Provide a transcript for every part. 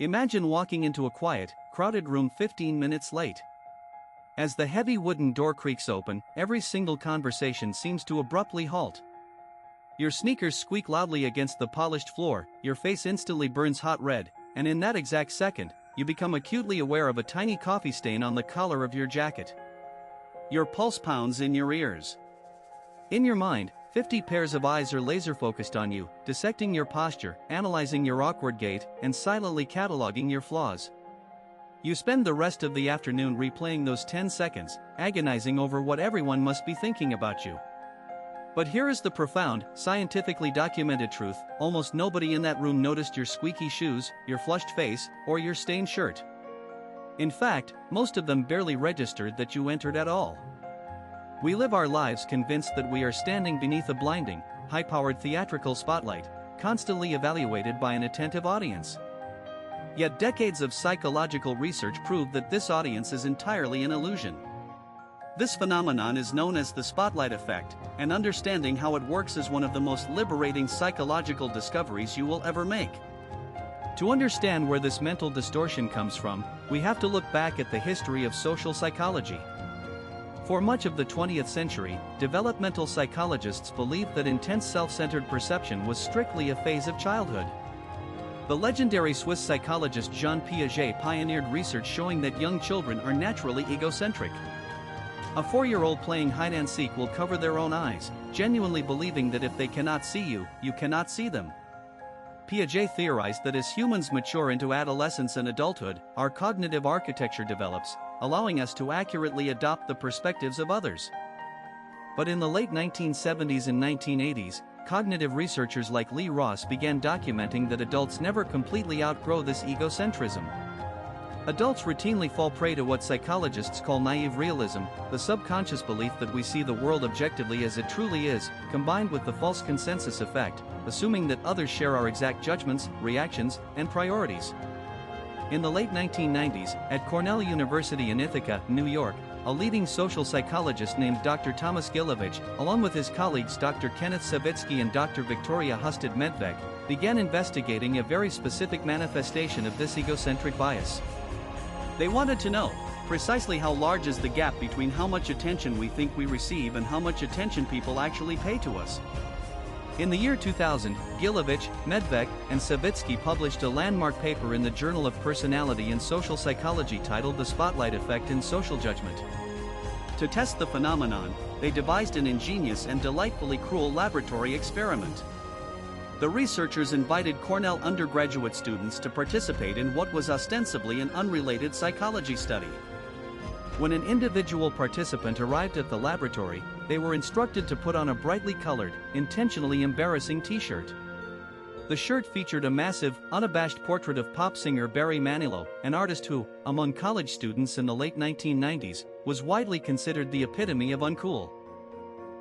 Imagine walking into a quiet, crowded room 15 minutes late. As the heavy wooden door creaks open, every single conversation seems to abruptly halt. Your sneakers squeak loudly against the polished floor, your face instantly burns hot red, and in that exact second, you become acutely aware of a tiny coffee stain on the collar of your jacket. Your pulse pounds in your ears. In your mind, 50 pairs of eyes are laser-focused on you, dissecting your posture, analyzing your awkward gait, and silently cataloging your flaws. You spend the rest of the afternoon replaying those 10 seconds, agonizing over what everyone must be thinking about you. But here is the profound, scientifically documented truth: almost nobody in that room noticed your squeaky shoes, your flushed face, or your stained shirt. In fact, most of them barely registered that you entered at all. We live our lives convinced that we are standing beneath a blinding, high-powered theatrical spotlight, constantly evaluated by an attentive audience. Yet decades of psychological research prove that this audience is entirely an illusion. This phenomenon is known as the spotlight effect, and understanding how it works is one of the most liberating psychological discoveries you will ever make. To understand where this mental distortion comes from, we have to look back at the history of social psychology. For much of the 20th century, developmental psychologists believed that intense self-centered perception was strictly a phase of childhood. The legendary Swiss psychologist Jean Piaget pioneered research showing that young children are naturally egocentric. A 4-year-old playing hide-and-seek will cover their own eyes, genuinely believing that if they cannot see you, you cannot see them. Piaget theorized that as humans mature into adolescence and adulthood, our cognitive architecture develops, allowing us to accurately adopt the perspectives of others. But in the late 1970s and 1980s, cognitive researchers like Lee Ross began documenting that adults never completely outgrow this egocentrism. Adults routinely fall prey to what psychologists call naive realism, the subconscious belief that we see the world objectively as it truly is, combined with the false consensus effect, assuming that others share our exact judgments, reactions, and priorities. In the late 1990s, at Cornell University in Ithaca, New York, a leading social psychologist named Dr. Thomas Gilovich, along with his colleagues Dr. Kenneth Savitsky and Dr. Victoria Husted-Medvec, began investigating a very specific manifestation of this egocentric bias. They wanted to know precisely how large is the gap between how much attention we think we receive and how much attention people actually pay to us. In the year 2000, Gilovich, Medvec, and Savitsky published a landmark paper in the Journal of Personality and Social Psychology titled The Spotlight Effect in Social Judgment. To test the phenomenon, they devised an ingenious and delightfully cruel laboratory experiment. The researchers invited Cornell undergraduate students to participate in what was ostensibly an unrelated psychology study. When an individual participant arrived at the laboratory, they were instructed to put on a brightly colored, intentionally embarrassing t-shirt. The shirt featured a massive, unabashed portrait of pop singer Barry Manilow, an artist who, among college students in the late 1990s, was widely considered the epitome of uncool.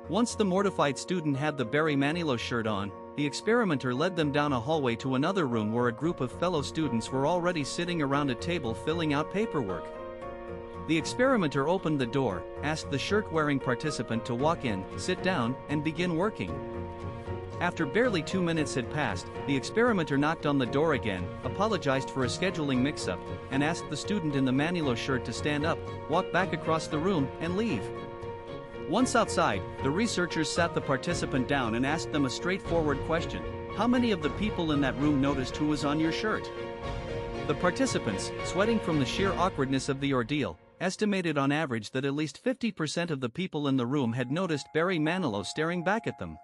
Once the mortified student had the Barry Manilow shirt on, the experimenter led them down a hallway to another room where a group of fellow students were already sitting around a table filling out paperwork. The experimenter opened the door, asked the shirt-wearing participant to walk in, sit down, and begin working. After barely 2 minutes had passed, the experimenter knocked on the door again, apologized for a scheduling mix-up, and asked the student in the Manilow shirt to stand up, walk back across the room, and leave. Once outside, the researchers sat the participant down and asked them a straightforward question: how many of the people in that room noticed who was on your shirt? The participants, sweating from the sheer awkwardness of the ordeal, estimated on average that at least 50% of the people in the room had noticed Barry Manilow staring back at them.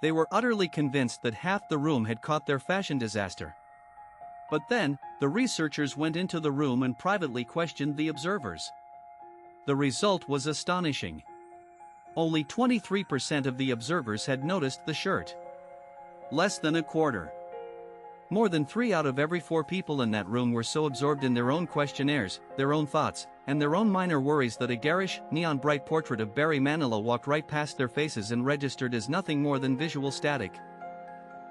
They were utterly convinced that half the room had caught their fashion disaster. But then, the researchers went into the room and privately questioned the observers. The result was astonishing. Only 23% of the observers had noticed the shirt. Less than a quarter. More than 3 out of every 4 people in that room were so absorbed in their own questionnaires, their own thoughts, and their own minor worries that a garish, neon-bright portrait of Barry Manilow walked right past their faces and registered as nothing more than visual static.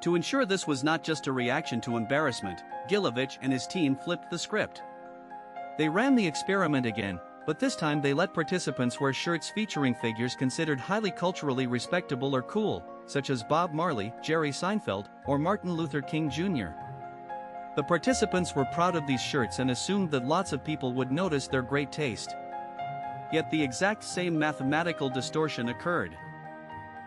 To ensure this was not just a reaction to embarrassment, Gilovich and his team flipped the script. They ran the experiment again, but this time they let participants wear shirts featuring figures considered highly culturally respectable or cool, such as Bob Marley, Jerry Seinfeld, or Martin Luther King Jr. The participants were proud of these shirts and assumed that lots of people would notice their great taste. Yet the exact same mathematical distortion occurred.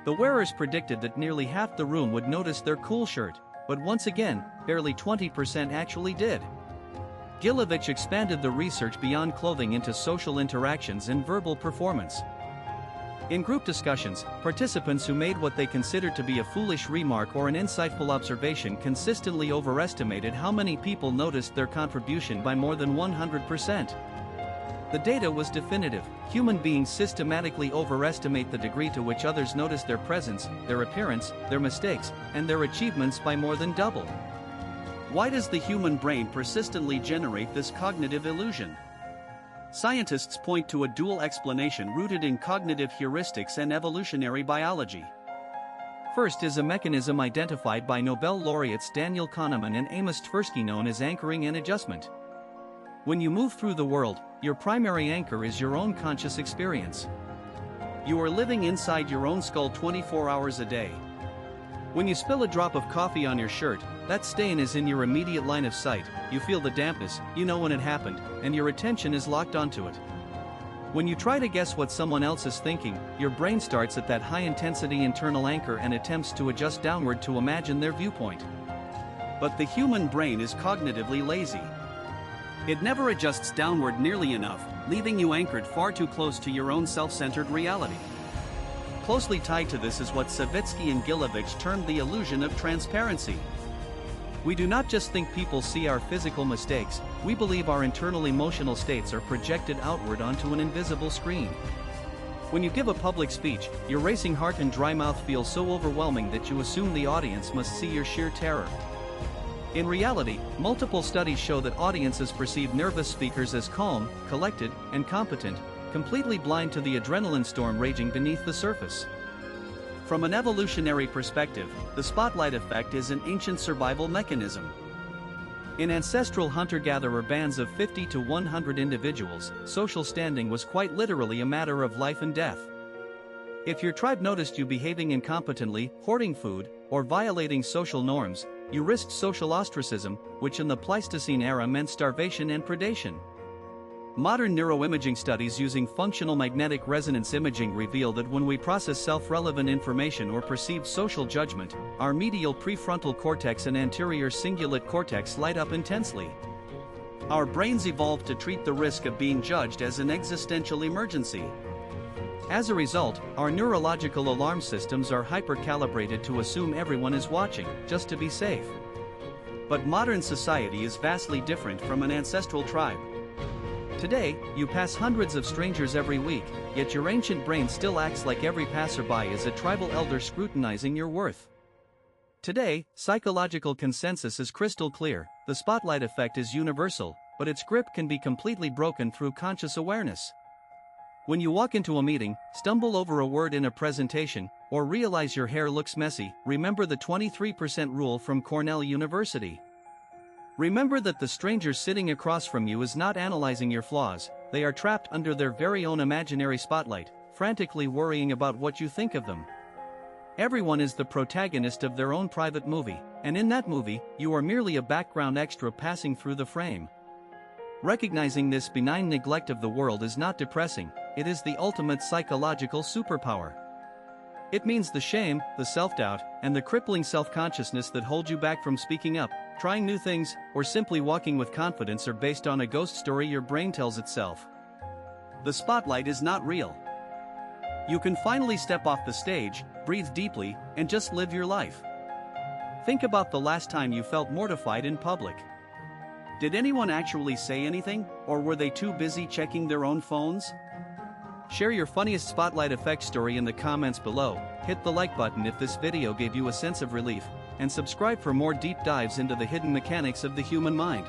The wearers predicted that nearly half the room would notice their cool shirt, but once again, barely 20% actually did. Gilovich expanded the research beyond clothing into social interactions and verbal performance. In group discussions, participants who made what they considered to be a foolish remark or an insightful observation consistently overestimated how many people noticed their contribution by more than 100%. The data was definitive. Human beings systematically overestimate the degree to which others notice their presence, their appearance, their mistakes, and their achievements by more than double. Why does the human brain persistently generate this cognitive illusion? Scientists point to a dual explanation rooted in cognitive heuristics and evolutionary biology. First is a mechanism identified by Nobel laureates Daniel Kahneman and Amos Tversky known as anchoring and adjustment. When you move through the world, your primary anchor is your own conscious experience. You are living inside your own skull 24 hours a day. When you spill a drop of coffee on your shirt, that stain is in your immediate line of sight, you feel the dampness, you know when it happened, and your attention is locked onto it. When you try to guess what someone else is thinking, your brain starts at that high-intensity internal anchor and attempts to adjust downward to imagine their viewpoint. But the human brain is cognitively lazy. It never adjusts downward nearly enough, leaving you anchored far too close to your own self-centered reality. Closely tied to this is what Savitsky and Gilovich termed the illusion of transparency. We do not just think people see our physical mistakes, we believe our internal emotional states are projected outward onto an invisible screen. When you give a public speech, your racing heart and dry mouth feel so overwhelming that you assume the audience must see your sheer terror. In reality, multiple studies show that audiences perceive nervous speakers as calm, collected, and competent, completely blind to the adrenaline storm raging beneath the surface. From an evolutionary perspective, the spotlight effect is an ancient survival mechanism. In ancestral hunter-gatherer bands of 50 to 100 individuals, social standing was quite literally a matter of life and death. If your tribe noticed you behaving incompetently, hoarding food, or violating social norms, you risked social ostracism, which in the Pleistocene era meant starvation and predation. Modern neuroimaging studies using functional magnetic resonance imaging reveal that when we process self-relevant information or perceive social judgment, our medial prefrontal cortex and anterior cingulate cortex light up intensely. Our brains evolved to treat the risk of being judged as an existential emergency. As a result, our neurological alarm systems are hyper-calibrated to assume everyone is watching, just to be safe. But modern society is vastly different from an ancestral tribe. Today, you pass hundreds of strangers every week, yet your ancient brain still acts like every passerby is a tribal elder scrutinizing your worth. Today, psychological consensus is crystal clear: the spotlight effect is universal, but its grip can be completely broken through conscious awareness. When you walk into a meeting, stumble over a word in a presentation, or realize your hair looks messy, remember the 23% rule from Cornell University. Remember that the stranger sitting across from you is not analyzing your flaws, they are trapped under their very own imaginary spotlight, frantically worrying about what you think of them. Everyone is the protagonist of their own private movie, and in that movie, you are merely a background extra passing through the frame. Recognizing this benign neglect of the world is not depressing, it is the ultimate psychological superpower. It means the shame, the self-doubt, and the crippling self-consciousness that hold you back from speaking up, trying new things, or simply walking with confidence are based on a ghost story your brain tells itself. The spotlight is not real. You can finally step off the stage, breathe deeply, and just live your life. Think about the last time you felt mortified in public. Did anyone actually say anything, or were they too busy checking their own phones? Share your funniest spotlight effect story in the comments below, hit the like button if this video gave you a sense of relief, and subscribe for more deep dives into the hidden mechanics of the human mind.